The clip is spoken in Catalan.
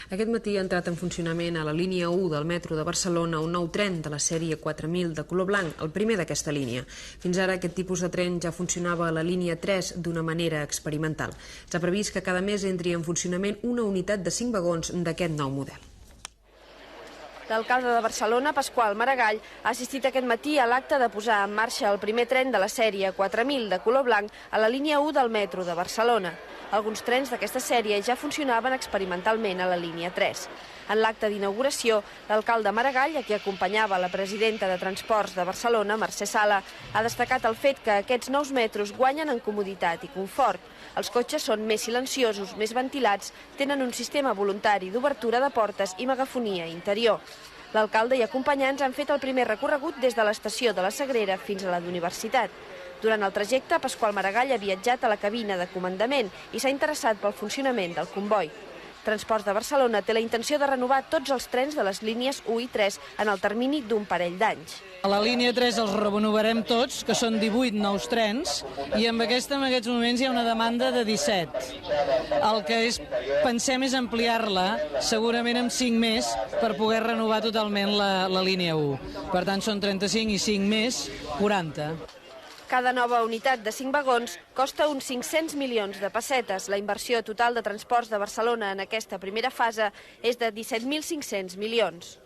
Aquest matí ha entrat en funcionament a la línia 1 del metro de Barcelona un nou tren de la sèrie 4000 de color blanc, el primer d'aquesta línia. Fins ara aquest tipus de tren ja funcionava a la línia 3 d'una manera experimental. S'ha previst que cada mes entri en funcionament una unitat de 5 vagons d'aquest nou model. L'alcalde de Barcelona, Pasqual Maragall, ha assistit aquest matí a l'acte de posar en marxa el primer tren de la sèrie 4000 de color blanc a la línia 1 del metro de Barcelona. Alguns trens d'aquesta sèrie ja funcionaven experimentalment a la línia 3. En l'acte d'inauguració, l'alcalde Maragall, a qui acompanyava la presidenta de Transports de Barcelona, Mercè Sala, ha destacat el fet que aquests nous metros guanyen en comoditat i confort. Els cotxes són més silenciosos, més ventilats, tenen un sistema voluntari d'obertura de portes i megafonia interior. L'alcalde i acompanyants han fet el primer recorregut des de l'estació de la Sagrera fins a la d'Universitat. Durant el trajecte, Pasqual Maragall ha viatjat a la cabina de comandament i s'ha interessat pel funcionament del comboi. Transports de Barcelona té la intenció de renovar tots els trens de les línies 1 i 3 en el termini d'un parell d'anys. A la línia 3 els renovarem tots, que són 18 nous trens, i en aquests moments hi ha una demanda de 17. El que pensem és ampliar-la, segurament amb 5 més, per poder renovar totalment la línia 1. Per tant, són 35 i 5 més, 40. Cada nova unitat de 5 vagons costa uns 500 milions de pessetes. La inversió total de Transports de Barcelona en aquesta primera fase és de 17.500 milions.